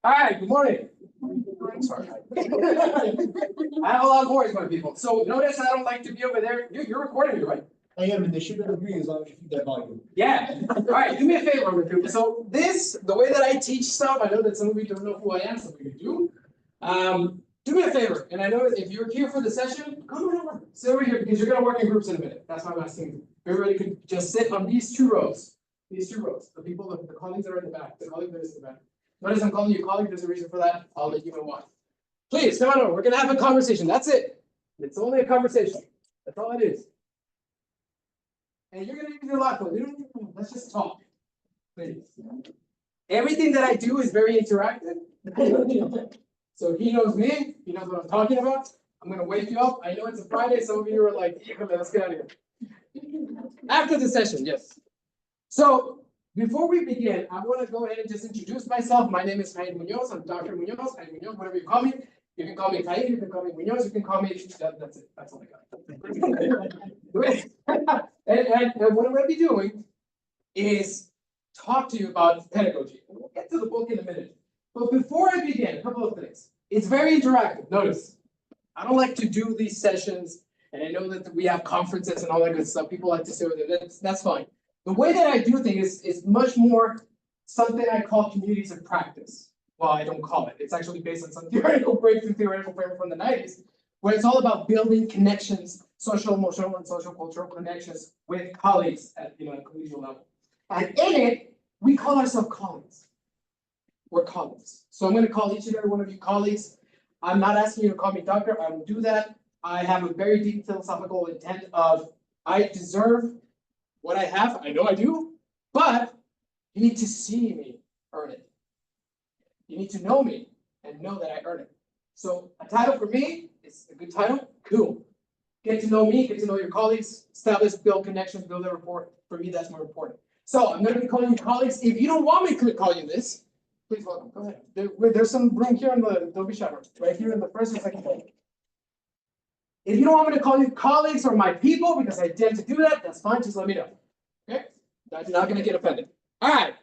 All right, good morning. I'm sorry. I have a lot of voice, my people. So notice I don't like to be over there. You're recording me, right? I am, and they should agree as long as you keep that volume. Yeah. All right, do me a favor, my people. So the way that I teach stuff, I know that some of you don't know who I am, some of you do. Do me a favor, and I know if you're here for the session, come on over. Sit over here because you're gonna work in groups in a minute. That's why I'm asking you. Everybody could just sit on these two rows. These two rows. The people, the colleagues that are in the back. The colleague that is in the back. Notice I'm calling you colleague. There's a reason for that. I'll let you know why. Please come on over. We're gonna have a conversation. That's it. It's only a conversation. That's all it is. And you're gonna use your laptop. Let's just talk. Please. Everything that I do is very interactive. So he knows me. He knows what I'm talking about. I'm gonna wake you up. I know it's a Friday. Some of you are like, yeah, let's get out of here. After the session, yes. So before we begin, I want to go ahead and just introduce myself. My name is Jaime Munoz. I'm Dr. Munoz, Jaime Munoz, whatever you call me. You can call me Jaime, you can call me Munoz, you can call me, that's it. That's all I got. and what I'm going to be doing is talk to you about pedagogy. And we'll get to the book in a minute. But before I begin, a couple of things. It's very interactive. Notice, I don't like to do these sessions, and I know that we have conferences and all that good stuff. People like to sit with it. That's fine. The way that I do things is much more something I call communities of practice. Well, I don't call it. It's actually based on some theoretical breakthrough theoretical framework from the 90s, where it's all about building connections, social, emotional, and social cultural connections with colleagues at a collegial level. And in it, we call ourselves colleagues. We're colleagues. So I'm going to call each and every one of you colleagues. I'm not asking you to call me doctor. I will do that. I have a very deep philosophical intent of I deserve what I have. I know I do, but you need to see me earn it. You need to know me and know that I earn it. So a title for me is a good title. Cool. Get to know me, get to know your colleagues, establish, build connections, build a rapport. For me, that's more important. So I'm going to be calling you colleagues. If you don't want me to call you this, please welcome. Go ahead. There's some room here in the, don't be shy, right here in the first and second floor. If you don't want me to call you colleagues or my people, because I tend to do that, that's fine. Just let me know. Okay? I'm not going to get offended. All right.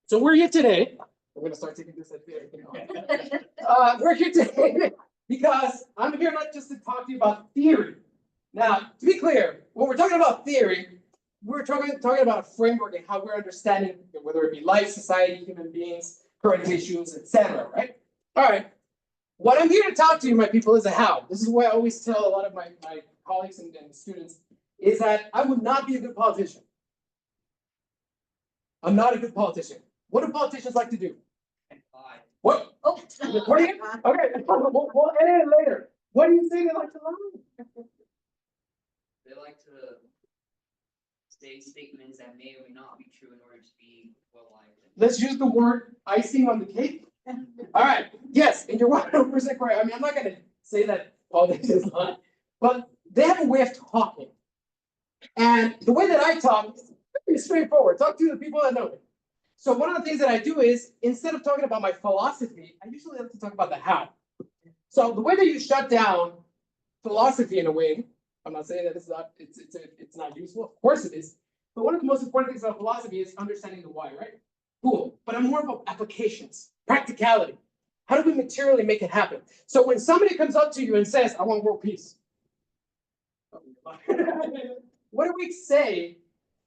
So we're here today. We're going to start taking this at the end. We're here today because I'm here not just to talk to you about theory. Now, to be clear, when we're talking about theory, we're talking about a framework and how we're understanding, whether it be life, society, human beings, current issues, etc. Right? All right. What I'm here to talk to you, my people, is a how. This is what I always tell a lot of my colleagues and students, is that I would not be a good politician. I'm not a good politician. What do politicians like to do? What? Oh, recording? Okay, we'll edit it later. What do you say they like to lie? They like to say statements that may or may not be true in order to be well-liked. Let's use the word icing on the cake. All right. Yes, and you're 100% correct. I mean, I'm not going to say that politicians lie, but they have a way of talking. And the way that I talk is pretty straightforward. Talk to the people that know me. So one of the things that I do is, instead of talking about my philosophy, I usually like to talk about the how. So the way that you shut down philosophy in a way, I'm not saying that it's not useful. Of course it is. But one of the most important things about philosophy is understanding the why, right? Cool. But I'm more about applications, practicality. How do we materially make it happen? So when somebody comes up to you and says, I want world peace. What do we say?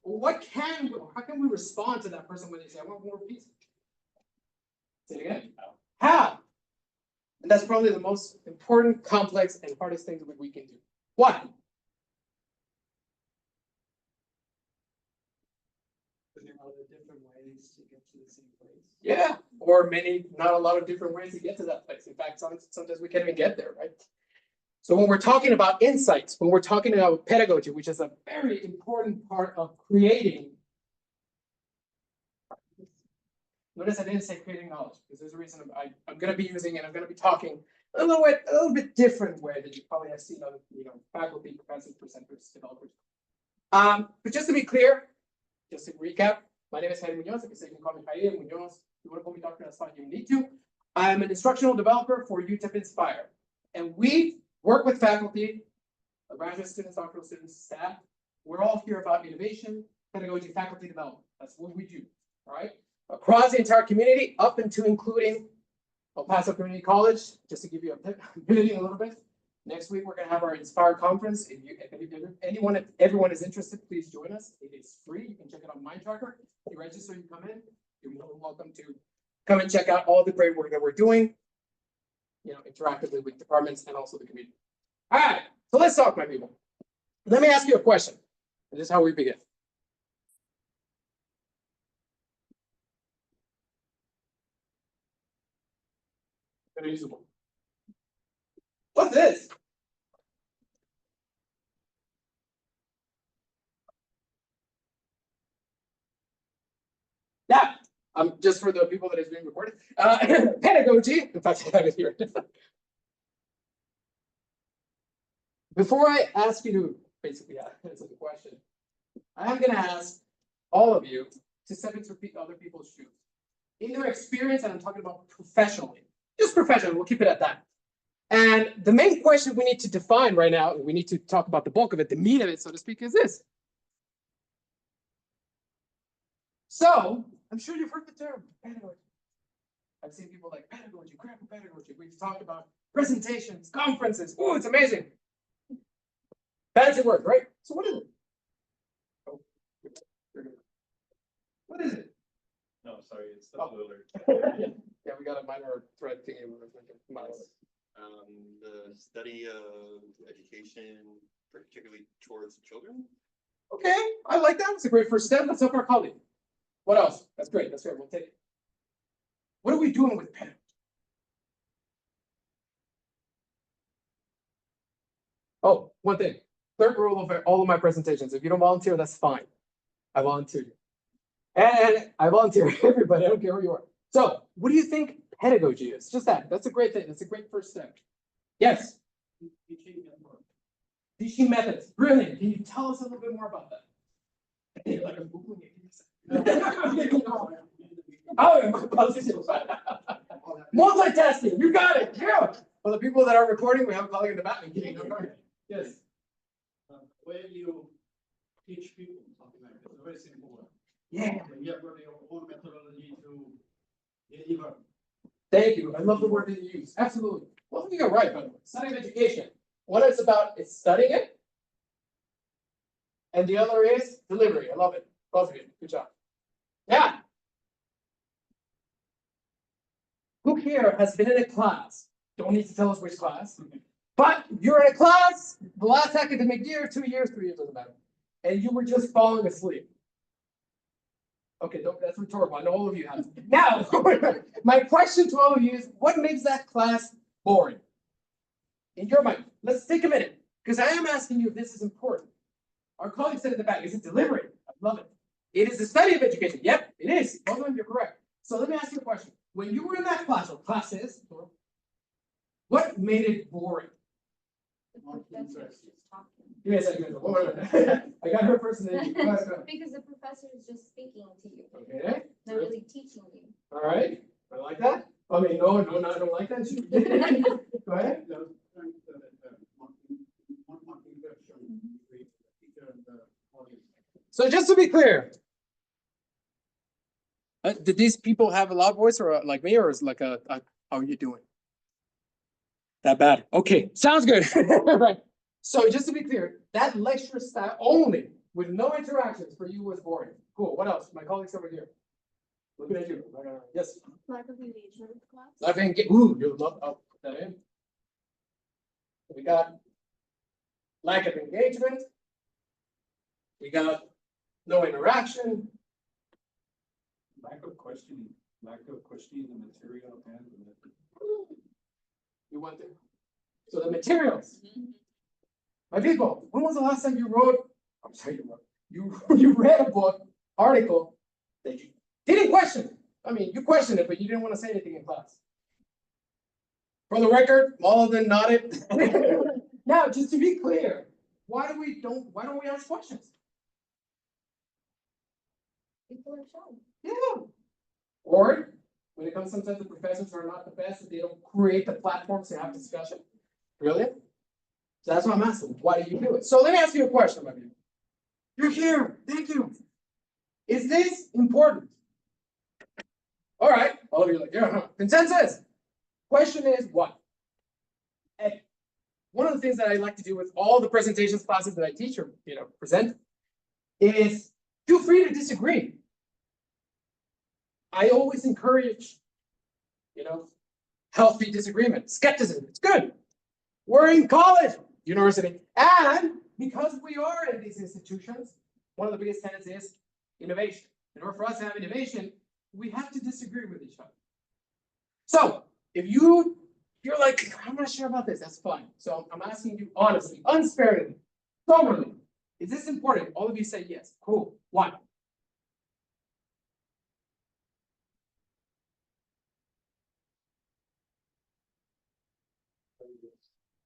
How can we respond to that person when they say, I want more peace? Say it again. How? And that's probably the most important, complex, and hardest thing that we can do. Why? There are different ways to get to the same place. Yeah, or not a lot of different ways to get to that place. In fact, sometimes we can't even get there, right? So when we're talking about insights, when we're talking about pedagogy, which is a very important part of creating, notice I didn't say creating knowledge, because there's a reason I'm going to be using and I'm going to be talking a little bit different way that you probably have seen other faculty, professors, presenters, developers. But just to be clear, just to recap, my name is Jaime Munoz. Like I said, you can call me Jaime Munoz. If you want to call me doctor, that's fine. You need to. I'm an instructional developer for UTEP InSPIRE, and we work with faculty, graduate students, doctoral students, staff. We're all here about innovation, pedagogy, faculty development. That's what we do, all right? Across the entire community, up into including El Paso Community College, just to give you a hitting a little bit. Next week, we're gonna have our InSPIRE conference. If everyone is interested, please join us. It is free. You can check it on MindTracker. You register, you come in. You're more than welcome to come and check out all the great work that we're doing, interactively with departments and also the community. All right, so let's talk, my people. Let me ask you a question. And this is how we begin. Gonna use the book. What's this? Yeah, just for the people that is being recorded. Pedagogy. In fact, I have it here. Before I ask you to basically answer the question, I am going to ask all of you to step into other people's shoes. In their experience, and I'm talking about professionally, just professionally, we'll keep it at that. And the main question we need to define right now, we need to talk about the bulk of it, the meat of it, so to speak, is this. So, I'm sure you've heard the term pedagogy. I've seen people like pedagogy, critical pedagogy. We've talked about presentations, conferences. Oh, it's amazing. Fancy word, right? So what is it? Oh, what is it? No, sorry, it's the alert. Yeah, we got a minor thread thingy. The study of education, particularly towards children. Okay, I like that. It's a great first step. Let's help our colleague. What else? That's great. That's great. We'll take it. What are we doing with pedagogy? Oh, one thing. Third rule of all of my presentations. If you don't volunteer, that's fine. I volunteer you. And I volunteer everybody. I don't care who you are. So, what do you think pedagogy is? Just that. That's a great thing. That's a great first step. Yes? Teaching methods. Brilliant. Can you tell us a little bit more about that? Like I'm Googling it. Oh, multitasking. You got it. Yeah. For the people that are recording, we have a colleague in the back. Yes. Where you teach people something like this, a very simple one. Yeah. You have got your own methodology to deliver. Thank you. I love the word that you use. Absolutely. Well, I think you're right, by the way. Studying education. One is about it's studying it, and the other is delivery. I love it. Both of you. Good job. Yeah. Who here has been in a class? Don't need to tell us which class. But you're in a class, the last academic year, 2 years, 3 years, doesn't matter. And you were just falling asleep. Okay, that's rhetorical. I know all of you have. Now, my question to all of you is, what makes that class boring? In your mind, let's take a minute, because I am asking you if this is important. Our colleague said in the back, is it delivery? I love it. It is the study of education. Yep, it is. Both of them, you're correct. So let me ask you a question. When you were in that class, or classes, what made it boring? Give me a second. I got her first name. Because the professor is just speaking to you. Okay. Not really teaching you. All right. I like that. I mean, no, I don't like that. Go ahead. So just to be clear, did these people have a loud voice or like me, or is like how are you doing? That bad? Okay, sounds good. Right. So just to be clear, that lecture style only with no interactions for you was boring. Cool. What else? My colleagues over here. Looking at you. Yes. Lack of engagement with class. Lack of engagement. Ooh, you love. I'll put that in. We got lack of engagement. We got no interaction. Lack of questioning the material and the method. You want it. So the materials. My people, when was the last time you wrote? I'm sorry, you read a book, article that you didn't question. I mean, you questioned it, but you didn't want to say anything in class. For the record, all of them nodded. Now, just to be clear, why don't we ask questions? People are shy. Yeah. Or when it comes sometimes the professors are not the best, they don't create the platforms to have discussion. Brilliant. So that's what I'm asking. Why do you do it? So let me ask you a question, my people. You're here. Thank you. Is this important? All right. All of you are like, yeah, consensus. Question is what? And one of the things that I like to do with all the presentations classes that I teach or present is feel free to disagree. I always encourage, healthy disagreement, skepticism. It's good. We're in college, university, and because we are in these institutions, one of the biggest tenets is innovation. In order for us to have innovation, we have to disagree with each other. So if you're like, I'm not sure about this, that's fine. So I'm asking you honestly, unsparingly, soberly, is this important? All of you say yes. Cool. Why?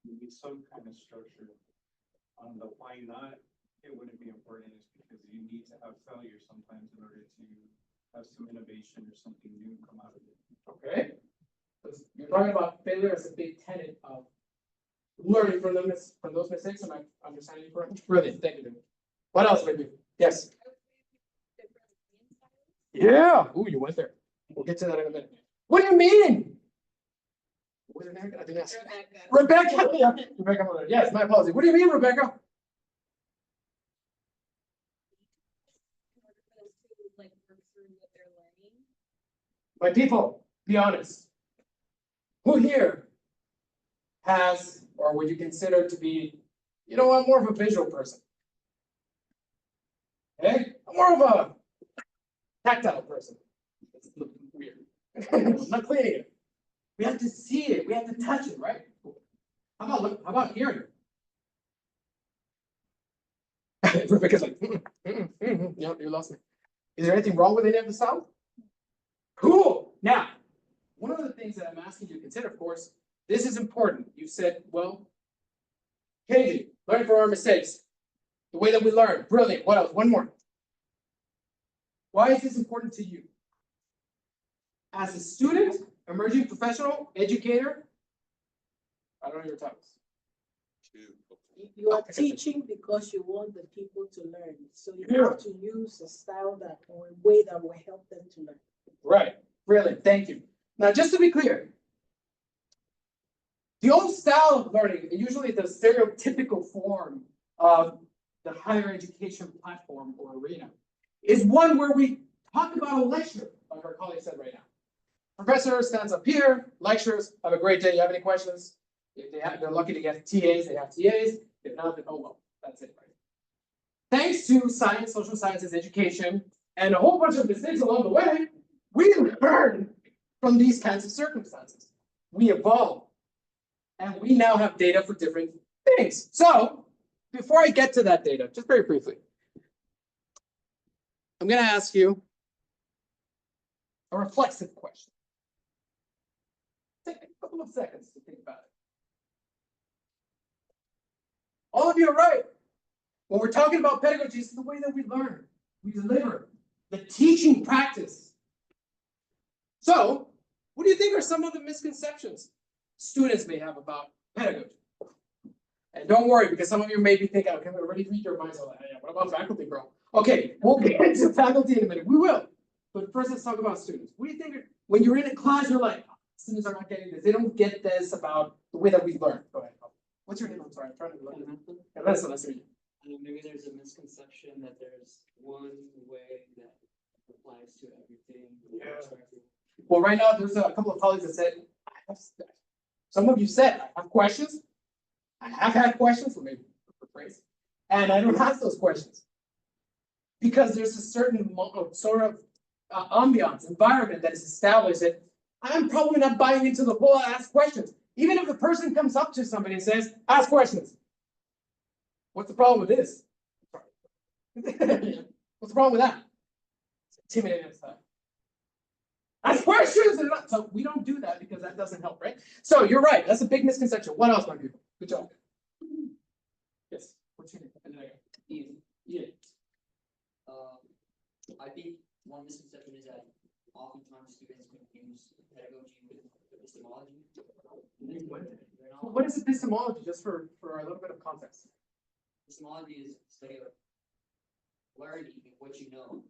Maybe some kind of structure on the why not, it wouldn't be important is because you need to have failure sometimes in order to have some innovation or something new come out of it. Okay. You're talking about failure as a big tenet of learning from those mistakes. Am I understanding you correctly? Brilliant. Thank you. What else, baby? Yes. Yeah. Ooh, you went there. We'll get to that in a minute. What do you mean? What was her name? I think that's Rebecca. Yeah. Rebecca. Yes, my apologies. What do you mean, Rebecca? My people, be honest. Who here has, or would you consider to be, I'm more of a visual person. Okay? I'm more of a tactile person. It's weird. I'm not cleaning it. We have to see it. We have to touch it, right? How about hearing? Rebecca's like, yeah, you lost me. Is there anything wrong with any of the sound? Cool. Now, one of the things that I'm asking you to consider, of course, this is important. You said, well, Kennedy, learn from our mistakes. The way that we learn. Brilliant. What else? One more. Why is this important to you? As a student, emerging professional, educator, I don't know your titles. You are teaching because you want the people to learn. So you have to use a style that or a way that will help them to learn. Right. Brilliant. Thank you. Now, just to be clear, the old style of learning, usually the stereotypical form of the higher education platform or arena, is one where we talk about a lecture, like our colleague said right now. Professor stands up here, lectures, have a great day. You have any questions? If they're lucky to get TAs, they have TAs. If not, then oh well, that's it, right? Thanks to science, social sciences, education, and a whole bunch of mistakes along the way, we learn from these kinds of circumstances. We evolve. And we now have data for different things. So, before I get to that data, just very briefly, I'm going to ask you a reflexive question. Take a couple of seconds to think about it. All of you are right. When we're talking about pedagogy, it's the way that we learn, we deliver, the teaching practice. So, what do you think are some of the misconceptions students may have about pedagogy? And don't worry, because some of you may be thinking, okay, we already read your minds. Like, yeah, what about faculty, bro? Okay, we'll get to faculty in a minute. We will. But first, let's talk about students. What do you think when you're in a class, you're like, oh, students are not getting this. They don't get this about the way that we learn. Go ahead. What's your name? I'm sorry, I'm trying to look. Let's hear you. Maybe there's a misconception that there's one way that applies to everything. Yeah. Well, right now, there's a couple of colleagues that said, some of you said, I have questions. I have had questions, or maybe rephrase, and I don't ask those questions. Because there's a certain sort of ambiance, environment that is established that I'm probably not buying into the whole ask questions. Even if the person comes up to somebody and says, ask questions. What's the problem with this? What's the problem with that? It's intimidating stuff. Ask questions! So we don't do that because that doesn't help, right? So you're right. That's a big misconception. What else, my people? Good job. Yes. What's your name? And then I go. Easy. Yeah. I think one misconception is that oftentimes students confuse pedagogy with epistemology. What is epistemology? Just for a little bit of context. Epistemology is study of learning what you know.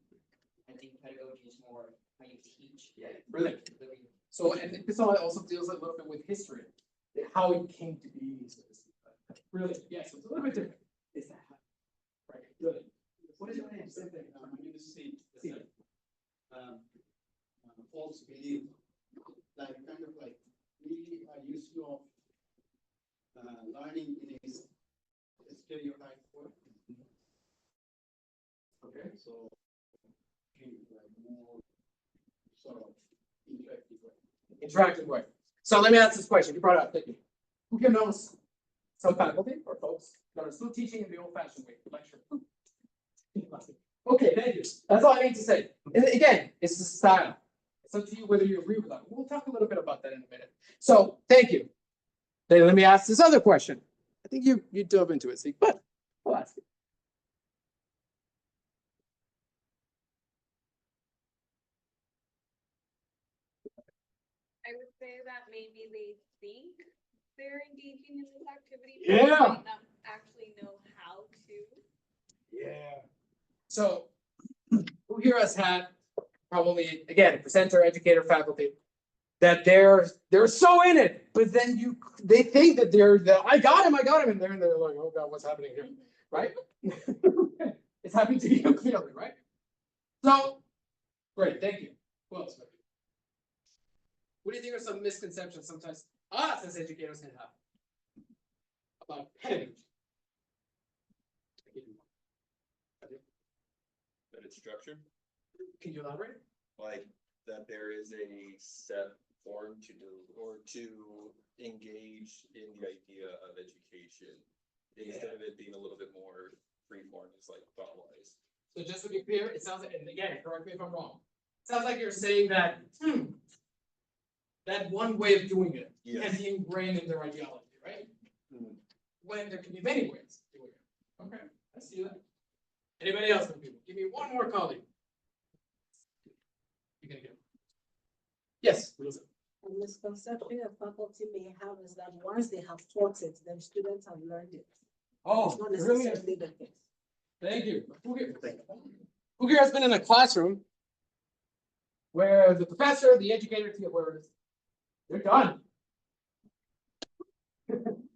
I think pedagogy is more how you teach. Yeah, brilliant. So, and this also deals a little bit with history, and how it came to be. So it's really, yes, it's a little bit different. Is that right? Good. What is your name? Same thing. My name is Steve. Steve. False belief, like kind of like we are used to learning in a stereotype way. Okay. So, like more sort of interactive way. Interactive way. So let me ask this question. You brought it up, thank you. Who can knows some faculty or folks that are still teaching in the old-fashioned way, lecture? Okay, thank you. That's all I need to say. And again, it's the style. It's up to you whether you agree with that. We'll talk a little bit about that in a minute. So thank you. Then let me ask this other question. I think you dove into it, see, but I'll ask it. I would say that maybe they think they're engaging in this activity. Yeah. But they might not actually know how to. Yeah. So who here has had probably, again, presenter, educator, faculty, that they're so in it, but then they think that I got him, and they're like, oh God, what's happening here? Right? It's happening to you clearly, right? So, great, thank you. Who else? What do you think are some misconceptions sometimes us as educators can have about pedagogy? That it's structured, Can you elaborate? like that there is a set form to do or to engage in the idea of education. Instead of it being a little bit more freeform, it's like thought-wise. So just to be clear, it sounds like, and again, correct me if I'm wrong. It sounds like you're saying that, that one way of doing it can Yes. be ingrained in their ideology, right? Mhm. When there can be many ways of doing it. Okay, I see that. Anybody else, people? Give me one more colleague. You can go. Yes, Lisa. A misconception a faculty may have is that once they have taught it, then students have learned it. Oh, It's not brilliant. necessarily the case. Thank you. Who here has been in a classroom where the professor, the educator, they're done.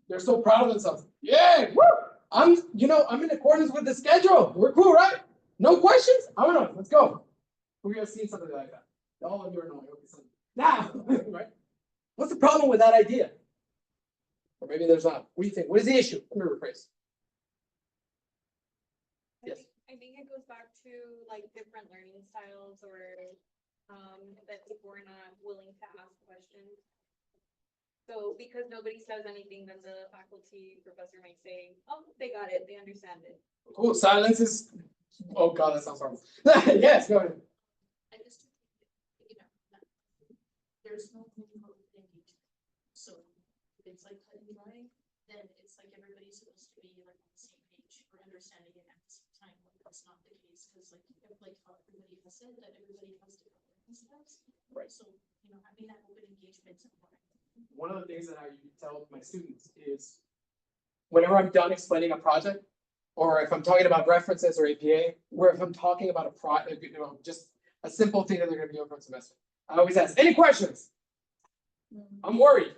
They're so proud of themselves. Yeah, woo! I'm in accordance with the schedule. We're cool, right? No questions? I don't know. Let's go. Who here has seen something like that? All of you are knowing. Okay, so now, right? What's the problem with that idea? Or maybe there's not. What do you think? What is the issue? Let me rephrase. Yes. I think it goes back to like different learning styles or that people are not willing to ask questions. So because nobody says anything, then the faculty professor might say, oh, they got it, they understand it. Cool. Silence is. Oh God, that sounds horrible. Yes, go ahead. I just, there's no clinical engagement. So if it's like cut and dry, then it's like everybody's supposed to be like on the same page or understanding it at the same time. When that's not the case, because like everybody has said that everybody has different learning styles. Right. So having that open engagement is important. One of the things that I tell my students is whenever I'm done explaining a project, or if I'm talking about references or APA, or if I'm talking about a project, just a simple thing that they're going to be over a semester, I always ask, any questions? I'm worried.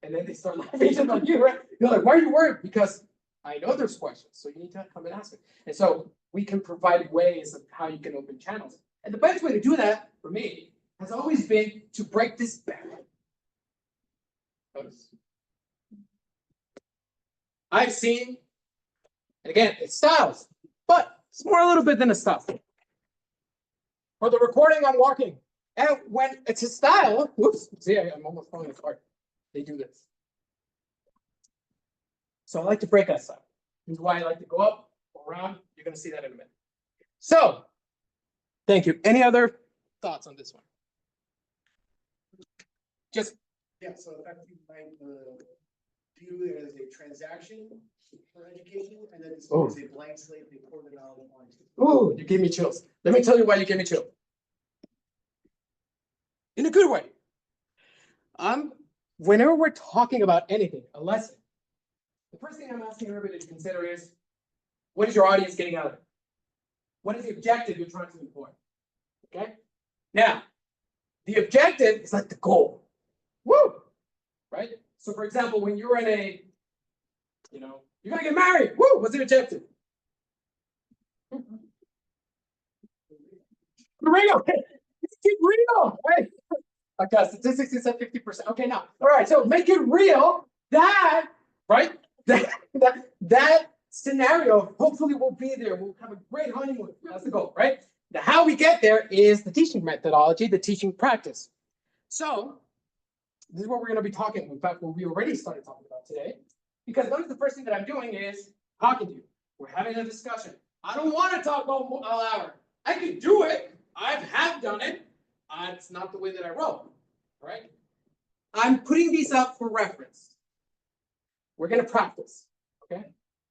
And then they start laughing just like you, right? You're like, why are you worried? Because I know there's questions, so you need to come and ask it. And so we can provide ways of how you can open channels. And the best way to do that, for me, has always been to break this barrier. Notice. I've seen, and again, it's styles, but it's more a little bit than a style. For the recording, I'm walking. And when it's a style, whoops, see, I'm almost falling apart. They do this. So I like to break that style. This is why I like to go up, go around. You're going to see that in a minute. So, thank you. Any other thoughts on this one? Just Yeah, so effectively, might view it as a transaction for education, and then it's Oh. a blank slate, they pour the knowledge onto. ooh, you gave me chills. Let me tell you why you gave me chills. In a good way. Whenever we're talking about anything, a lesson, the first thing I'm asking everybody to consider is, what is your audience getting out of it? What is the objective you're trying to employ? Okay? Now, The objective is like the goal. Woo! Right? So for example, when you're in a, you're gonna get married. Woo! What's the objective? Real. Keep real, right? Okay, statistics is at 50%. Okay, now, all right, so make it real. That, right? That scenario hopefully will be there. We'll have a great honeymoon. That's the goal, right? Now, how we get there is the teaching methodology, the teaching practice. So, this is what we're going to be talking. In fact, what we already started talking about today. Because notice the first thing that I'm doing is talking to you. We're having a discussion. I don't want to talk all hour. I can do it. I have done it. It's not the way that I roll. All right. I'm putting these up for reference. We're going to practice. Okay.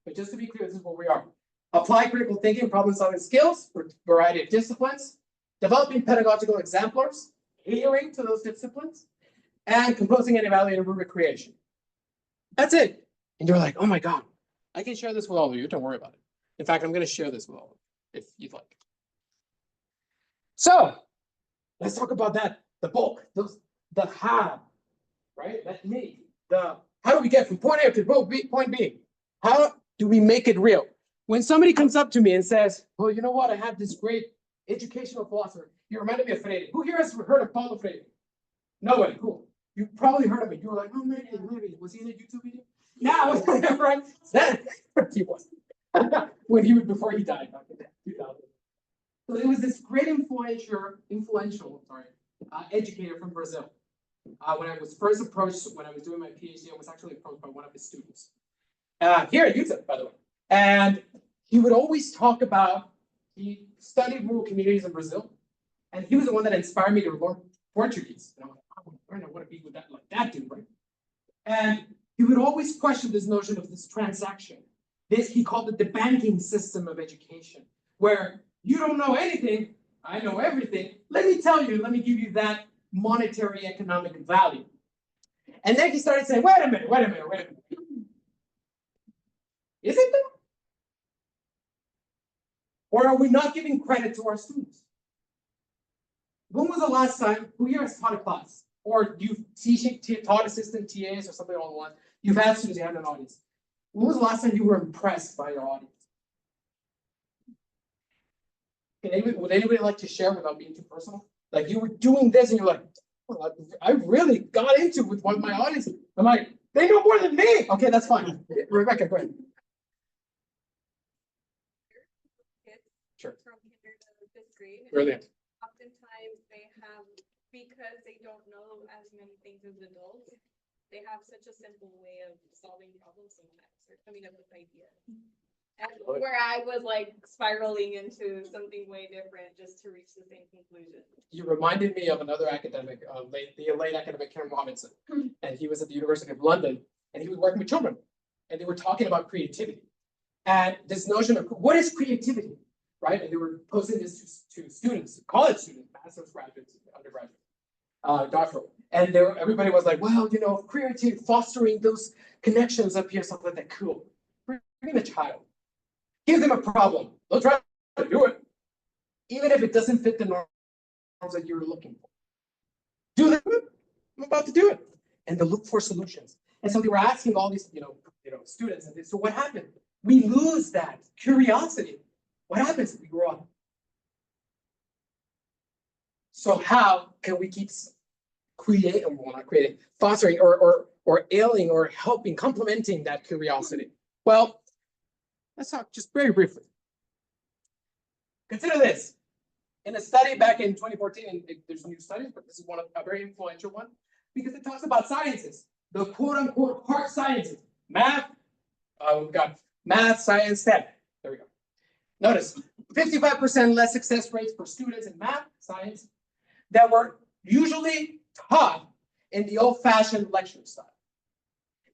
But just to be clear, this is what we are. Apply critical thinking, problem solving skills for a variety of disciplines, developing pedagogical exemplars, catering to those disciplines, and composing and evaluating rubric creation. That's it. And you're like, oh my God, I can share this with all of you. Don't worry about it. In fact, I'm going to share this with all of you if you'd like. So let's talk about that. The bulk, the how, right? That me. How do we get from point A to point B? How do we make it real? When somebody comes up to me and says, well, you know what? I have this great educational philosopher. You reminded me of Freire. Who here has heard of Paulo Freire? Nobody. Cool. You probably heard of it. You were like, oh, maybe. Was he in a YouTube video? No, right? He was. Before he died back in 2000. So it was this great influential educator from Brazil. When I was first approached, when I was doing my PhD, I was actually approached by one of his students. Here at UTEP, by the way. And he would always talk about, he studied rural communities in Brazil. And he was the one that inspired me to learn Portuguese. And I want to be with that, like that dude, right? And he would always question this notion of this transaction. He called it the banking system of education, where you don't know anything, I know everything. Let me tell you, let me give you that monetary economic value. And then he started saying, wait a minute. Is it that? Or are we not giving credit to our students? When was the last time, who here has taught a class? Or you've taught assistant TAs or something along the line? You've had students, you had an audience. When was the last time you were impressed by your audience? Would anybody like to share without being too personal? Like you were doing this and you're like, oh, I really got into with one of my audience. I'm like, they know more than me. Okay, that's fine. Rebecca, go ahead. Sure. From kinder to fifth grade. Brilliant. Oftentimes they have, because they don't know as many things as adults, they have such a simple way of solving problems sometimes or coming up with ideas. And where I was like spiraling into something way different just to reach the same conclusion. You reminded me of another academic, the late academic Karen Robinson, and he was at the University of London, and he was working with children, and they were talking about creativity, and this notion of what is creativity, right? And they were posing this to students, college students, master's graduates, undergraduates, doctoral, and everybody was like, well, creativity, fostering those connections up here, something like that. Cool. Bring in a child. Give them a problem. They'll try to do it. Even if it doesn't fit the norms that you're looking for. Do that. I'm about to do it. And they'll look for solutions. And so they were asking all these, students, and so what happened? We lose that curiosity. What happens if we grow up? So how can we keep fostering or ailing or helping, complementing that curiosity? Well, let's talk just very briefly. Consider this. In a study back in 2014, and there's new studies, but this is a very influential one, because it talks about sciences, the quote-unquote hard sciences, math, we've got math, science, STEM. There we go. Notice, 55% less success rates for students in math, science, that were usually taught in the old-fashioned lecture style.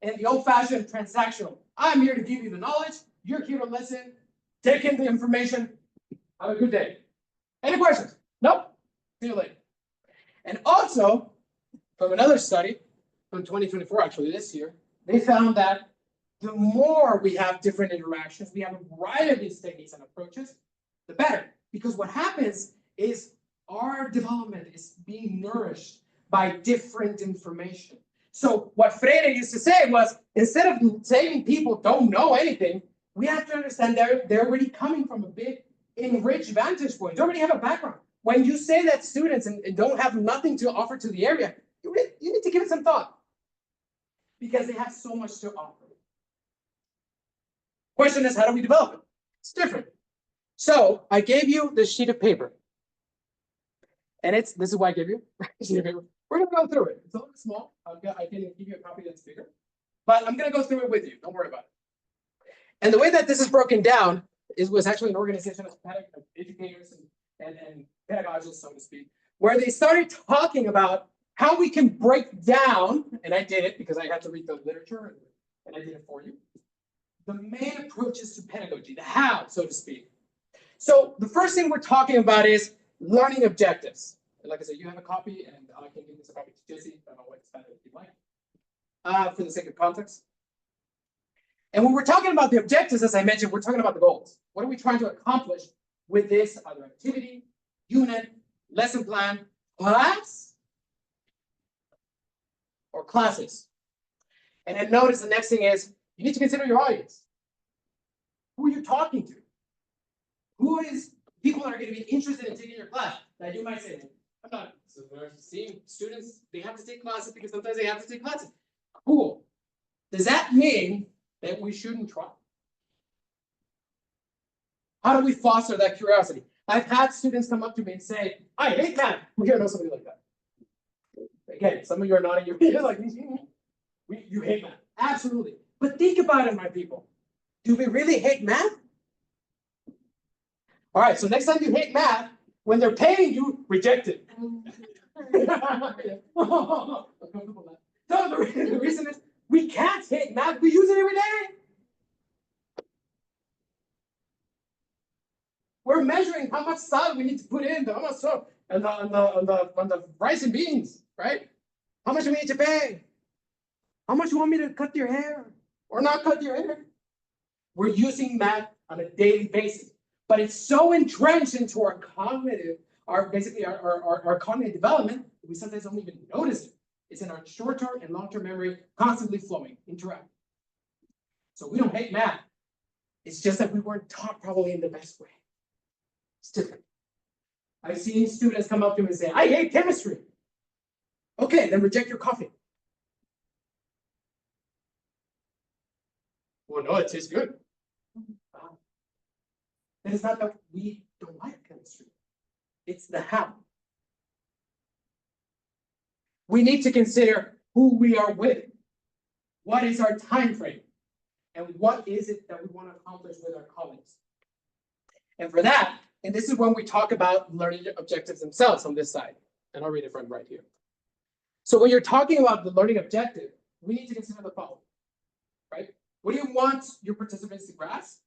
In the old-fashioned transactional, I'm here to give you the knowledge, you're here to listen, take in the information, have a good day. Any questions? Nope. See you later. And also, from another study, from 2024, actually this year, they found that the more we have different interactions, we have a variety of these techniques and approaches, the better. Because what happens is our development is being nourished by different information. So what Freire used to say was, instead of saying people don't know anything, we have to understand they're already coming from a big enriched vantage point. They already have a background. When you say that students and don't have nothing to offer to the area, you need to give it some thought, because they have so much to offer. Question is, how do we develop it? It's different. So I gave you this sheet of paper. And this is why I gave you a sheet of paper. We're gonna go through it. It's a little small. I can give you a copy that's bigger. But I'm gonna go through it with you. Don't worry about it. And the way that this is broken down was actually an organization of educators and pedagogists, so to speak, where they started talking about how we can break down, and I did it because I had to read the literature and I did it for you, the main approaches to pedagogy, the how, so to speak. So the first thing we're talking about is learning objectives. And like I said, you have a copy, and I can give this a copy to Jesse. I don't know what expand it if you like, for the sake of context. And when we're talking about the objectives, as I mentioned, we're talking about the goals. What are we trying to accomplish with this other activity, unit, lesson plan, class, or classes? And then notice the next thing is, you need to consider your audience. Who are you talking to? Who is people that are going to be interested in taking your class? That you might say, I'm not seeing students, they have to take classes because sometimes they have to take classes. Cool. Does that mean that we shouldn't try? How do we foster that curiosity? I've had students come up to me and say, I hate math. We here know somebody like that. Again, some of you are nodding your head like, you hate math. Absolutely. But think about it, my people. Do we really hate math? All right, so next time you hate math, when they're paying you, reject it. So the reason is we can't hate math, we use it every day. We're measuring how much salt we need to put in, how much salt, and on the rice and beans, right? How much do we need to pay? How much you want me to cut your hair or not cut your hair? We're using math on a daily basis, but it's so entrenched into our cognitive, our cognitive development, that we sometimes don't even notice it. It's in our short-term and long-term memory, constantly flowing, interacting. So we don't hate math. It's just that we weren't taught probably in the best way. It's different. I've seen students come up to me and say, I hate chemistry. Okay, then reject your coffee. Well, no, it tastes good. And it's not that we don't like chemistry. It's the how. We need to consider who we are with. What is our time frame? And what is it that we want to accomplish with our colleagues? And for that, and this is when we talk about learning objectives themselves on this side. And I'll read it from right here. So when you're talking about the learning objective, we need to consider the following, right? What do you want your participants to grasp?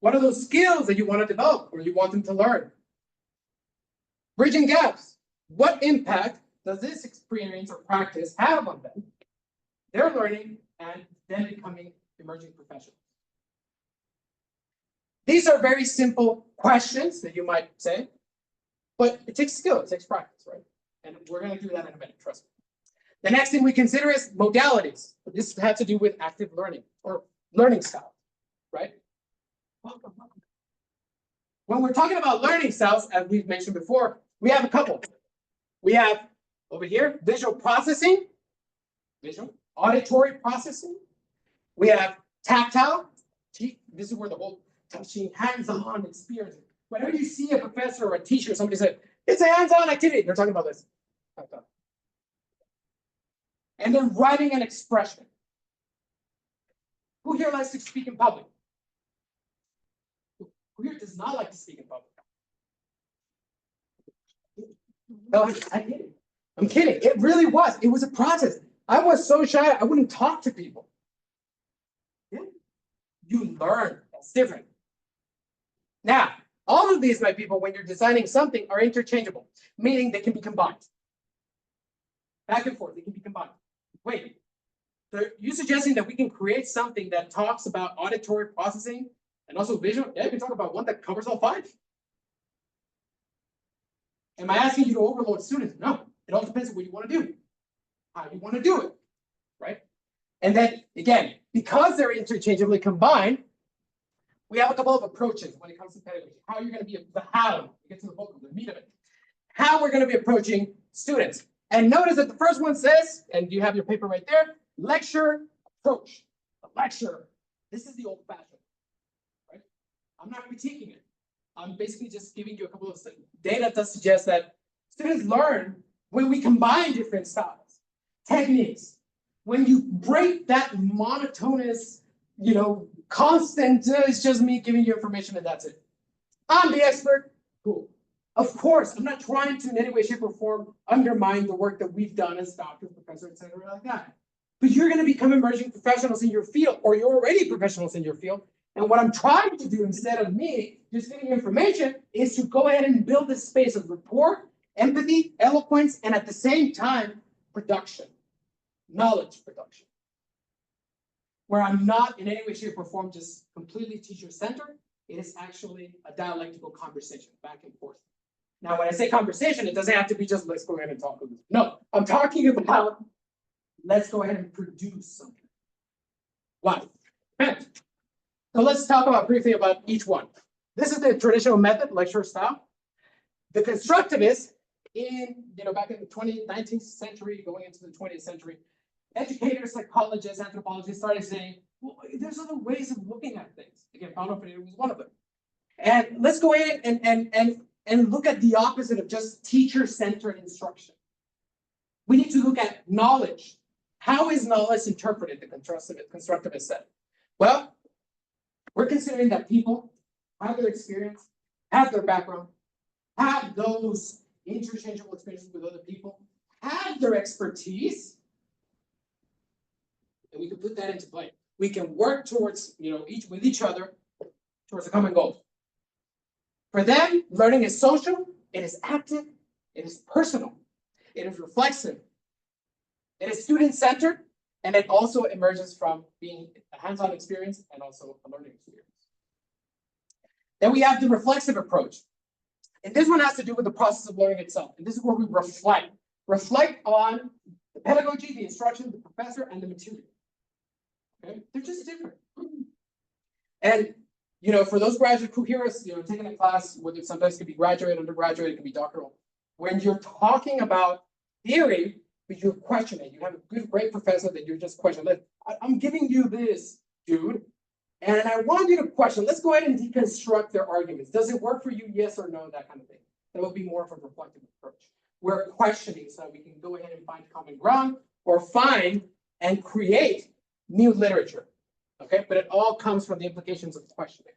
What are those skills that you want to develop or you want them to learn? Bridging gaps. What impact does this experience or practice have on them, their learning, and them becoming emerging professionals? These are very simple questions that you might say, but it takes skill, it takes practice, right? And we're going to do that in a minute, trust me. The next thing we consider is modalities. This had to do with active learning or learning styles, right? Welcome. When we're talking about learning styles, as we've mentioned before, we have a couple. We have over here, visual processing, visual, auditory processing. We have tactile. This is where the whole touching, hands-on experience. Whenever you see a professor or a teacher, somebody said, it's a hands-on activity. They're talking about this. And then writing and expression. Who here likes to speak in public? Who here does not like to speak in public? No, I'm kidding. I'm kidding. It really was. It was a process. I was so shy, I wouldn't talk to people. Yeah. You learn. That's different. Now, all of these, my people, when you're designing something, are interchangeable, meaning they can be combined. Back and forth, they can be combined. Wait, are you suggesting that we can create something that talks about auditory processing and also visual? Yeah, you can talk about one that covers all five. Am I asking you to overload students? No, it all depends on what you want to do, how you want to do it, right? And then again, because they're interchangeably combined, we have a couple of approaches when it comes to pedagogy. How you're going to be the how, get to the book, the meat of it. How we're going to be approaching students. And notice that the first one says, and you have your paper right there, lecture approach. The lecture. This is the old fashioned, right? I'm not critiquing it. I'm basically just giving you a couple of data that suggests that students learn when we combine different styles, techniques. When you break that monotonous, constant, it's just me giving you information and that's it. I'm the expert. Cool. Of course, I'm not trying to in any way, shape, or form undermine the work that we've done as doctors, professors, etc., like that. But you're going to become emerging professionals in your field, or you're already professionals in your field. And what I'm trying to do instead of me just giving you information is to go ahead and build this space of rapport, empathy, eloquence, and at the same time, production, knowledge production. Where I'm not in any way, shape, or form just completely teacher-centered. It is actually a dialectical conversation back and forth. Now, when I say conversation, it doesn't have to be just let's go ahead and talk. No, I'm talking about let's go ahead and produce something. Why? So let's talk about briefly about each one. This is the traditional method, lecture style. The constructivists back in the 19th century, going into the 20th century, educators, psychologists, anthropologists started saying, well, there's other ways of looking at things. Again, Paulo Freire was one of them. And let's go ahead and look at the opposite of just teacher-centered instruction. We need to look at knowledge. How is knowledge interpreted, the constructivist said? Well, we're considering that people have their experience, have their background, have those interchangeable experiences with other people, have their expertise, and we can put that into play. We can work towards, with each other towards a common goal. For them, learning is social, it is active, it is personal, it is reflexive, it is student-centered, and it also emerges from being a hands-on experience and also a learning experience. Then we have the reflexive approach. And this one has to do with the process of learning itself. And this is where we reflect. Reflect on the pedagogy, the instruction, the professor, and the material. Okay? They're just different. And for those graduates who hear us, taking a class, whether sometimes it could be graduate, undergraduate, it could be doctoral. When you're talking about theory, but you're questioning, you have a great professor that you're just questioning. I'm giving you this, dude, and I want you to question. Let's go ahead and deconstruct their arguments. Does it work for you? Yes or no? That kind of thing. That will be more of a reflective approach. We're questioning so that we can go ahead and find common ground or find and create new literature. Okay, but it all comes from the implications of questioning.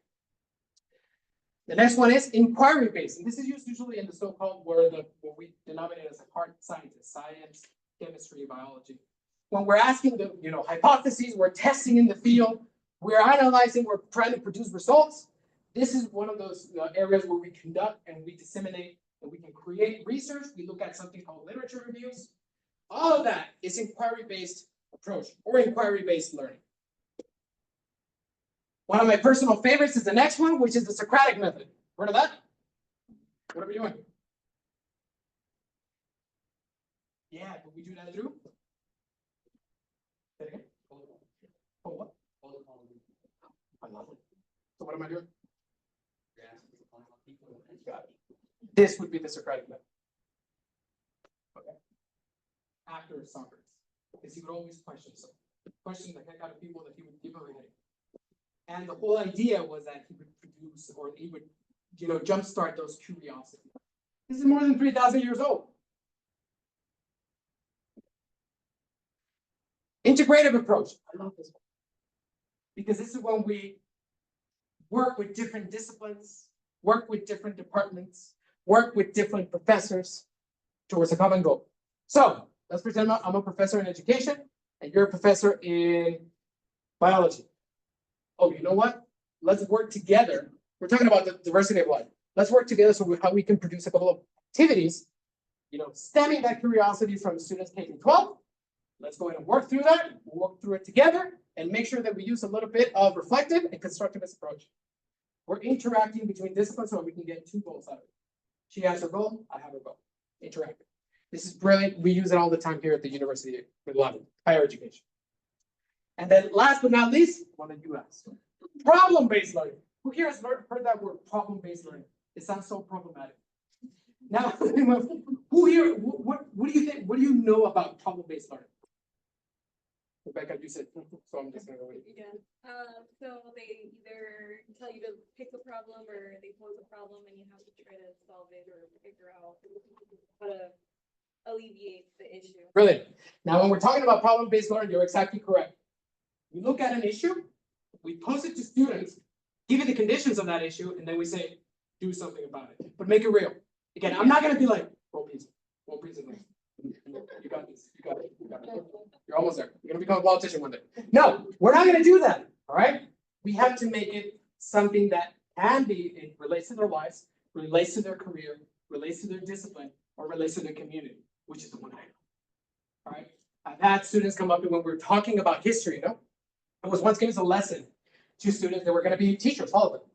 The next one is inquiry-based, and this is used usually in the so-called what we denominate as a hard sciences, science, chemistry, biology. When we're asking the hypotheses, we're testing in the field, we're analyzing, we're trying to produce results. This is one of those areas where we conduct and we disseminate and we can create research. We look at something called literature reviews. All of that is inquiry-based approach or inquiry-based learning. One of my personal favorites is the next one, which is the Socratic method. Heard of that? What are we doing? Yeah, but we do that through? Say it again? Oh, what? I love it. So what am I doing? Got it. This would be the Socratic method. Okay. After Socrates, because he would always question the heck out of people that he would give away. And the whole idea was that he would produce, or he would, jumpstart those curiosities. This is more than 3,000 years old. Integrative approach. I love this one. Because this is when we work with different disciplines, work with different departments, work with different professors towards a common goal. So let's pretend I'm a professor in education and you're a professor in biology. Oh, you know what? Let's work together. We're talking about the diversity of life. Let's work together so how we can produce a couple of activities, stemming that curiosity from students K through 12. Let's go ahead and work through that. We'll work through it together and make sure that we use a little bit of reflective and constructivist approach. We're interacting between disciplines so we can get two goals out of it. She has her goal, I have her goal. Interactive. This is brilliant. We use it all the time here at the university with London, higher education. And then last but not least, one that you asked, problem-based learning. Who here has heard that word, problem-based learning? It sounds so problematic. Now, who here, what do you think, what do you know about problem-based learning? Rebecca, you said, so I'm just gonna go with you. Yeah, so they either tell you to pick a problem or they pose a problem and you have to try to solve it or figure out how to alleviate the issue. Brilliant. Now, when we're talking about problem-based learning, you're exactly correct. We look at an issue, we pose it to students, give you the conditions of that issue, and then we say, do something about it, but make it real. Again, I'm not gonna be like, roll pizza. You got this, you got it, you got it. You're almost there. You're gonna become a politician one day. No, we're not gonna do that, all right? We have to make it something that can be, it relates to their lives, relates to their career, relates to their discipline, or relates to their community, which is the one I know. All right? I've had students come up to when we're talking about history, I was once giving a lesson to students that were gonna be teachers, all of them.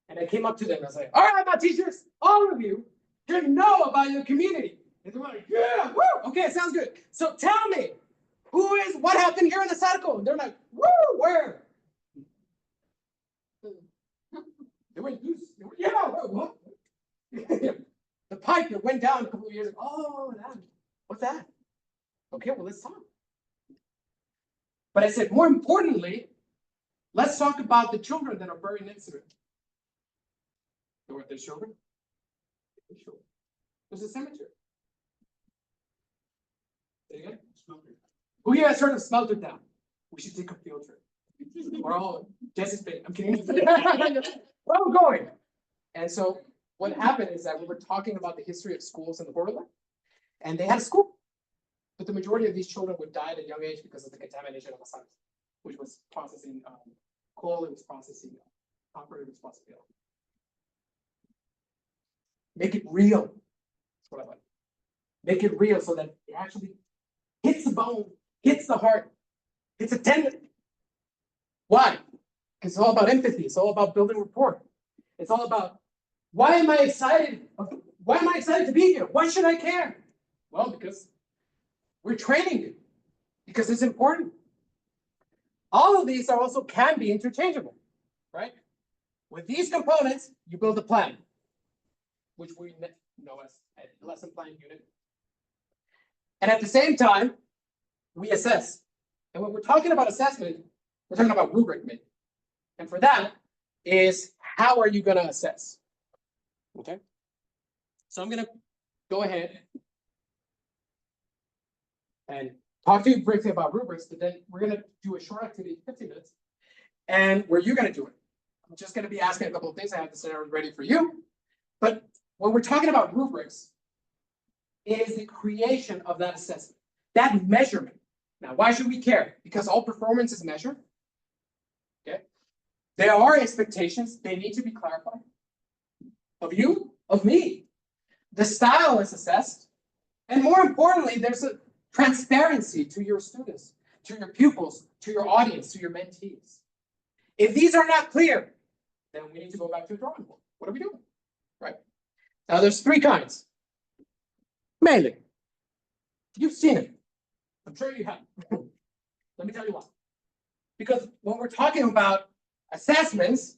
And I came up to them and I was like, all right, my teachers, all of you should know about your community. And they were like, yeah, woo, okay, sounds good. So tell me, what happened here in the Sadako? And they're like, woo, where? They were used, yeah, what? The pipe that went down a couple of years ago. Oh, what's that? Okay, well, let's talk. But I said, more importantly, let's talk about the children that are buried next to it. There were their children? There's a cemetery. Say again? Who here has heard of Smelter Town? We should take a field trip. We're all Jesse's big. I'm kidding. Where I'm going. And so what happened is that we were talking about the history of schools in the borderland, and they had a school. But the majority of these children would die at a young age because of the contamination of the site, which was processing coal, it was processing copper, it was processing. Make it real. That's what I like. Make it real so that it actually hits the bone, hits the heart, hits a tendon. Why? Because it's all about empathy. It's all about building rapport. It's all about why am I excited? Why am I excited to be here? Why should I care? Well, because we're training you. Because it's important. All of these are also can be interchangeable, right? With these components, you build a plan, which we know as a lesson plan unit. And at the same time, we assess. And when we're talking about assessment, we're talking about rubric maybe. And for that is how are you going to assess? Okay. So I'm going to go ahead and talk to you briefly about rubrics, but then we're going to do a short activity, 15 minutes, and where you're going to do it. I'm just going to be asking a couple of things. I have the scenario ready for you. But when we're talking about rubrics, it is the creation of that assessment, that measurement. Now, why should we care? Because all performance is measured. Okay. There are expectations. They need to be clarified. Of you, of me. The style is assessed. And more importantly, there's a transparency to your students, to your pupils, to your audience, to your mentees. If these are not clear, then we need to go back to the drawing board. What are we doing? Right. Now, there's three kinds. Mainly. You've seen it. I'm sure you have. Let me tell you why. Because when we're talking about assessments,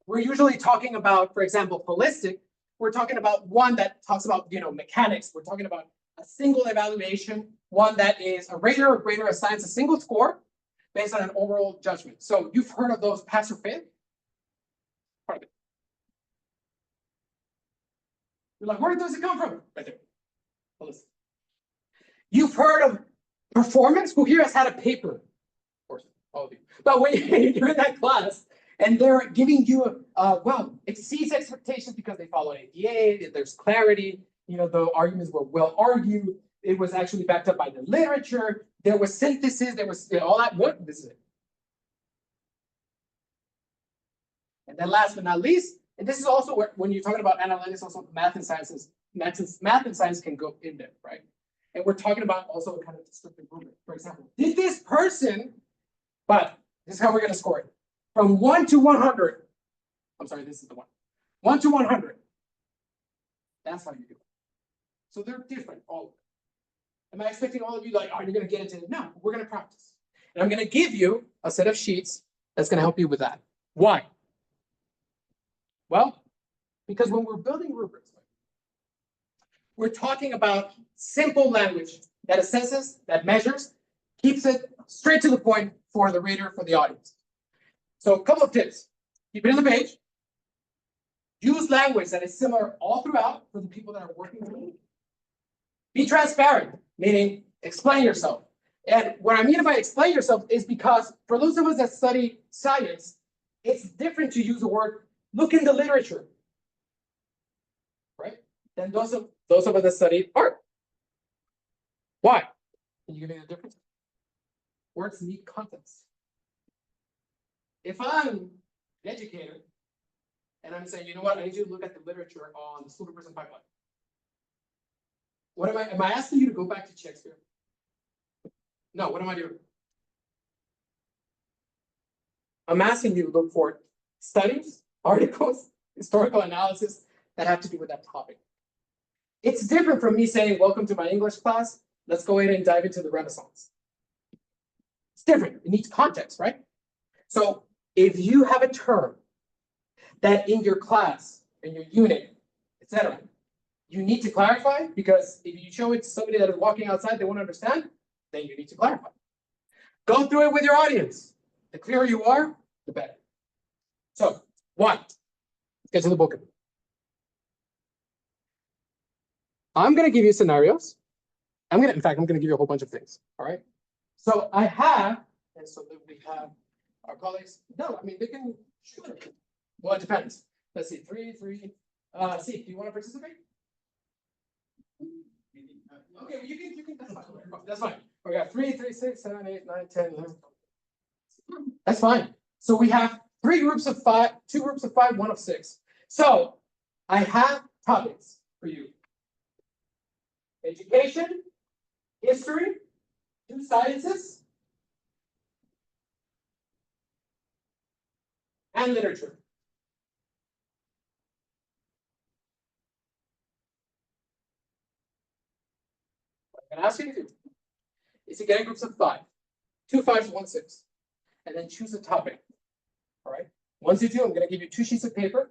we're usually talking about, for example, holistic. We're talking about one that talks about, mechanics. We're talking about a single evaluation, one that is a rater or grader assigns a single score based on an overall judgment. So you've heard of those pass or fail? Part of it. You're like, where does it come from? Right there. Holistic. You've heard of performance? Who here has had a paper? Of course, all of you. But when you're in that class and they're giving you well, exceeds expectations because they follow an APA, there's clarity, the arguments were well argued, it was actually backed up by the literature, there was synthesis, there was all that. What? This is it. And then last but not least, and this is also where, when you're talking about analytics, also math and sciences, math and science can go in there, right? And we're talking about also a kind of descriptive rubric. For example, did this person, but this is how we're going to score it. From 1 to 100, I'm sorry, this is the one. 1 to 100. That's how you do it. So they're different, all of them. Am I expecting all of you like, oh, you're gonna get into it? No, we're gonna practice. And I'm gonna give you a set of sheets that's gonna help you with that. Why? Well, because when we're building rubrics, we're talking about simple language that assesses, that measures, keeps it straight to the point for the reader, for the audience. So a couple of tips. Keep it on the page. Use language that is similar all throughout for the people that are working with you. Be transparent, meaning explain yourself. And what I mean by explain yourself is because for those of us that study science, it's different to use the word, look in the literature, right? Than those of us that study art. Why? Can you give me the difference? Words need context. If I'm an educator and I'm saying, you know what, I need you to look at the literature on the slow-person pipeline. What am I asking you to go back to Shakespeare? No, what am I doing? I'm asking you to look for studies, articles, historical analysis that have to do with that topic. It's different from me saying, welcome to my English class. Let's go ahead and dive into the Renaissance. It's different. It needs context, right? So if you have a term that in your class, in your unit, etc., you need to clarify, because if you show it to somebody that is walking outside, they won't understand, then you need to clarify. Go through it with your audience. The clearer you are, the better. So, one, let's get to the book. I'm going to give you scenarios. In fact, I'm going to give you a whole bunch of things. All right. So I have, and so that we have our colleagues. No, I mean, they can shoot it. Well, it depends. Let's see, three. See, do you want to participate? Okay, well, you can, that's fine. That's fine. We got 3, 6, 7, 8, 9, 10, 11. That's fine. So we have 3 groups of 5, 2 groups of 5, 1 of 6. So I have topics for you. Education, history, 2 sciences, and literature. What I'm going to ask you to do is to get in groups of 5, 2 5s, 1 6, and then choose a topic. All right. Once you do, I'm going to give you 2 sheets of paper,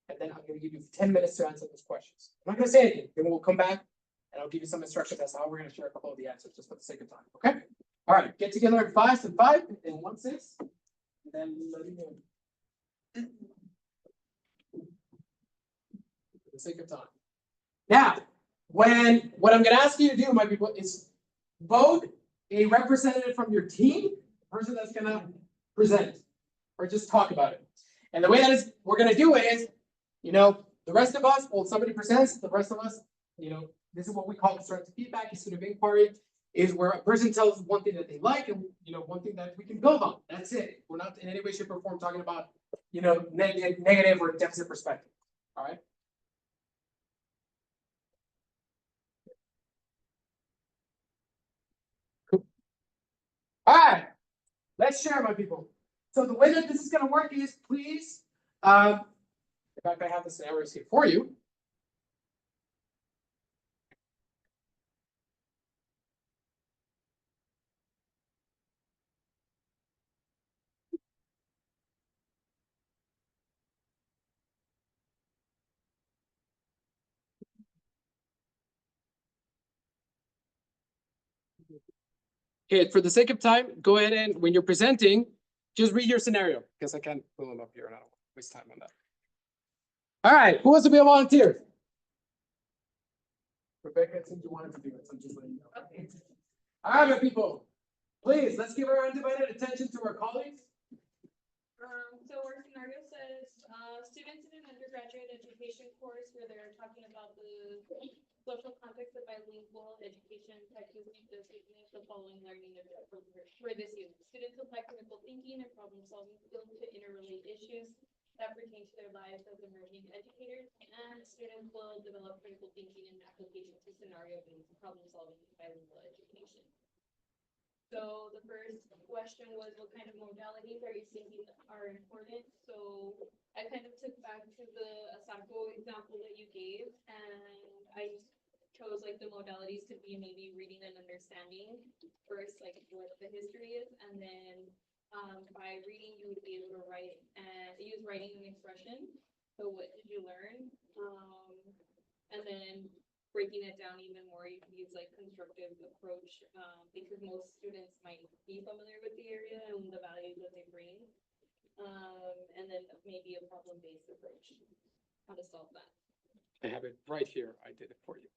and then I'm going to give you 10 minutes to answer those questions. I'm not going to say anything. Then we'll come back, and I'll give you some instructions as to how we're going to share a couple of the answers, just for the sake of time. Okay. All right. Get together in 5s and 5 and 1 6, and then let me know. For the sake of time. Now, what I'm going to ask you to do, my people, is vote a representative from your team, the person that's going to present, or just talk about it. And the way that is, we're going to do it is, the rest of us, well, somebody presents, the rest of us, this is what we call constructive feedback, student inquiry, is where a person tells one thing that they like and, one thing that we can build on. That's it. We're not in any way, shape, or form talking about, negative or deficit perspective. All right. Cool. All right. Let's share, my people. So the way that this is going to work is, please, in fact, I have the scenarios here for you. Okay, for the sake of time, go ahead and when you're presenting, just read your scenario, because I can't pull them up here and I don't waste time on that. All right, who wants to be a volunteer? Rebecca, since you wanted to do it, so I'm just letting you know. Okay. All right, my people, please, let's give our undivided attention to our colleagues. So our scenario says, students in an undergraduate education course where they're talking about the social context of bilingual education, practicing the statement the following learning objectives for this unit. Students apply critical thinking and problem solving skills to interrelate issues that pertain to their lives as emerging educators, and students will develop critical thinking and application to scenario-based problem solving in bilingual education. So the first question was, what kind of modalities are you thinking are important? So I kind of took back to the Asako example that you gave, and I chose like the modalities could be maybe reading and understanding first, like what the history is, and then by reading you would be able to write and use writing and expression. So what did you learn? And then breaking it down even more, you can use like constructive approach, because most students might be familiar with the area and the values that they bring. And then maybe a problem-based approach, how to solve that. I have it right here. I did it for you.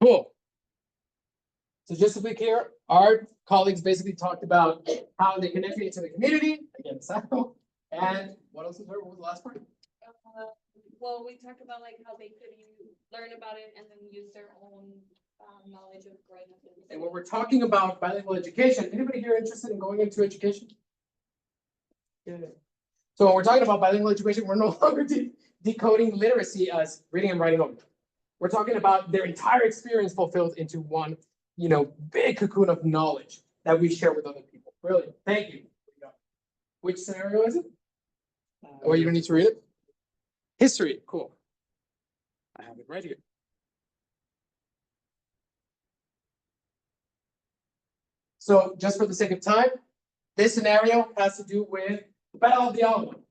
Cool. So just to be clear, our colleagues basically talked about how they connect it to the community, again, cycle, and what else was there? What was the last part? Well, we talked about like how they could learn about it and then use their own knowledge of growing up. And when we're talking about bilingual education, anybody here interested in going into education? Yeah. So when we're talking about bilingual education, we're no longer decoding literacy as reading and writing only. We're talking about their entire experience fulfilled into one, big cocoon of knowledge that we share with other people. Brilliant. Thank you. Which scenario is it? Oh, you don't need to read it? History. Cool. I have it right here. So just for the sake of time, this scenario has to do with the Battle of the Alamo. All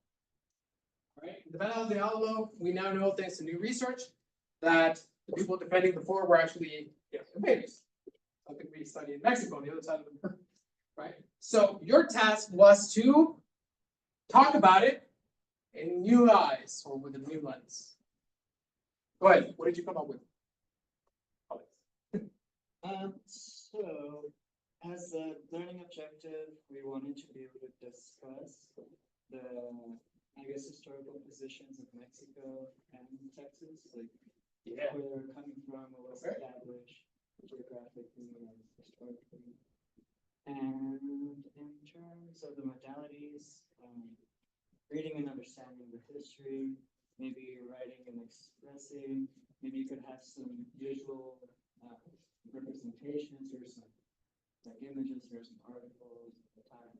right, the Battle of the Alamo, we now know thanks to new research that the people defending the fort were actually invaders. Something we study in Mexico on the other side of the river, right? So your task was to talk about it in new eyes or with a new lens. Go ahead. What did you come up with? So as a learning objective, we wanted to be able to discuss the, historical positions of Mexico and Texas, like where they're coming from, what was established geographically and historically. And in terms of the modalities, reading and understanding the history, maybe writing and expressing, maybe you could have some visual representations or some like images or some articles at the time.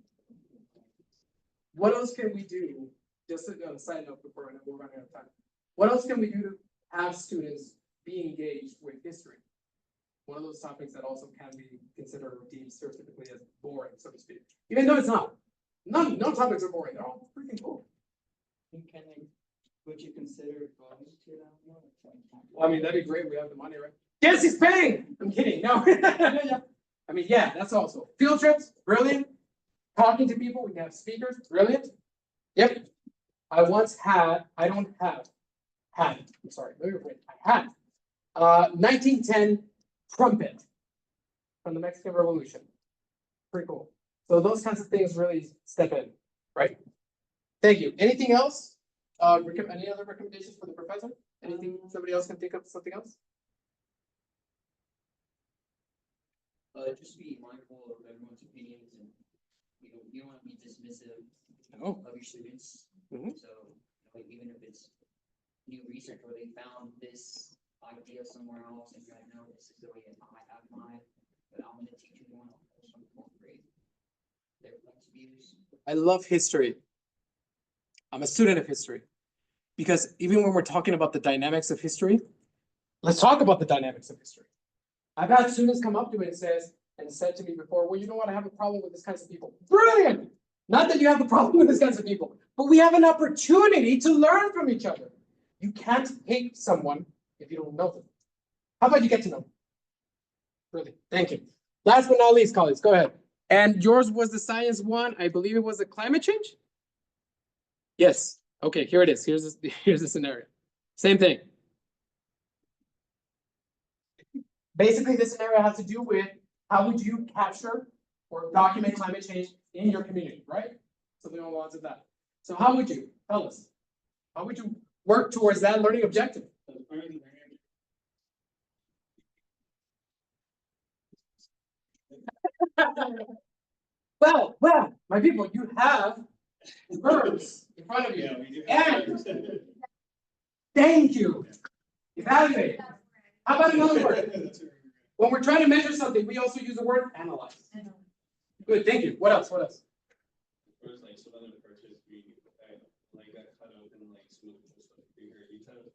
What else can we do? Just on a side note before we're running out of time. What else can we do to have students be engaged with history? One of those topics that also can be considered or deemed stereotypically as boring, so to speak. Even though it's not. No topics are boring. They're all freaking cool. Would you consider going to that? Well, I mean, that'd be great. We have the money, right? Yes, he's paying. I'm kidding. No. I mean, yeah, that's also field trips. Brilliant. Talking to people. We can have speakers. Brilliant. Yep. I'm sorry. Let me rephrase. I had 1910 trumpet from the Mexican Revolution. Pretty cool. So those kinds of things really step in, right? Thank you. Anything else? Any other recommendations for the professor? Anything? Somebody else can think of something else? Just be mindful of everyone's opinions, and you don't want to be dismissive Oh. of your students. Mhm. So even if it's new research or they found this idea somewhere else, and you're like, no, this is the way I have mine, but I'm going to teach you one else from fourth grade. Their points of views. I love history. I'm a student of history because even when we're talking about the dynamics of history, let's talk about the dynamics of history. I've had students come up to me and said to me before, well, you know what? I have a problem with this kinds of people. Brilliant. Not that you have a problem with this kinds of people, but we have an opportunity to learn from each other. You can't hate someone if you don't know them. How about you get to know them? Brilliant. Thank you. Last but not least, colleagues, go ahead. And yours was the science one. I believe it was the climate change. Yes. Okay, here it is. Here's the scenario. Same thing. Basically, this scenario has to do with how would you capture or document climate change in your community, right? Something along the lines of that. So how would you, tell us, how would you work towards that learning objective? Well, my people, you have verbs in front of you. And thank you. Evaluate. How about another word? When we're trying to measure something, we also use the word analyze. Good, thank you. What else? What else? There's like some other approaches like got cut open like smooth stuff bigger detail.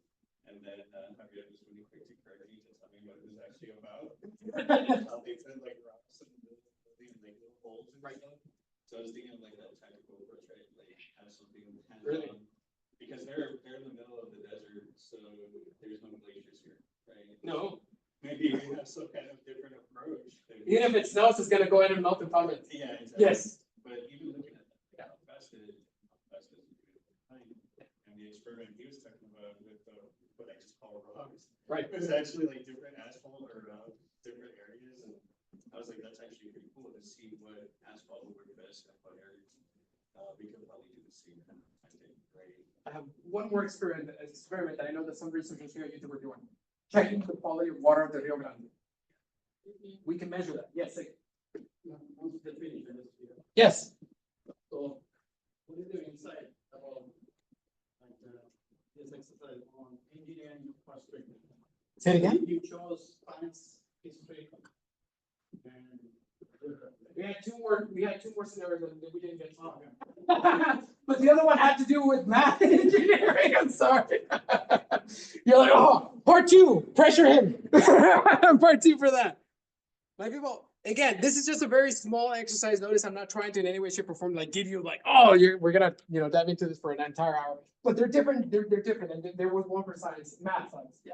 And then have you just really quick to correct me to tell me what it was actually about. How they said like rocks and like little holes and stuff. So I was thinking of like that tactical approach, right? Like have something hands Really? on. Because they're in the middle of the desert, so there's no glaciers here, right? No. Maybe we have some kind of different approach. Even if it snows, it's gonna go ahead and melt the comment. Yeah, exactly. Yes. But even looking at how fast it is time, and the experiment he was talking about with what I just call rocks. Right. It was actually like different asphalt around different areas, and I was like, that's actually pretty cool to see what asphalt would work best in what areas. We could probably do the same kind of thing, right? I have one more experiment that I know that some researchers here at YouTube are doing. Checking the quality of water of the Rio Grande. We can measure that. Yes. Yes. So, what is there inside about this exercise on engineering perspective? Say it again. You chose science, history, and We had two more scenarios that we didn't get to. But the other one had to do with math and engineering. I'm sorry. You're like, oh, part two, pressure him. Part two for that. My people, again, this is just a very small exercise. Notice I'm not trying to in any way, shape, or form like give you like, oh, we're gonna dive into this for an entire hour. But they're different. They're different, and there was one for science, math science. Yeah.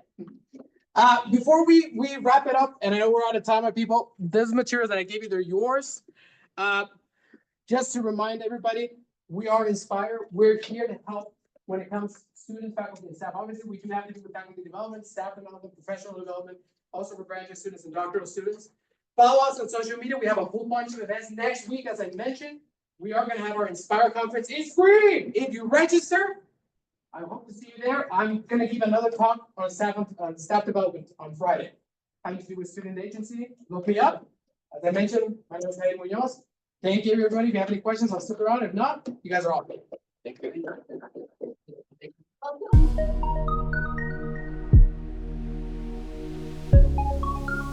Before we wrap it up, and I know we're out of time, my people. Those materials that I gave you, they're yours. Just to remind everybody, we are InSPIRE. We're here to help when it comes to students, faculty, and staff. Obviously, we do have to do with faculty development, staff development, professional development, also for graduate students and doctoral students. Follow us on social media. We have a whole bunch of events next week. As I mentioned, we are going to have our InSPIRE conference in spring. If you register, I hope to see you there. I'm going to give another talk on staff development on Friday. Having to do with student agency. Look me up. As I mentioned, my name is Jaime Munoz. Thank you, everybody. If you have any questions, I'll stick around. If not, you guys are all good. Thank you.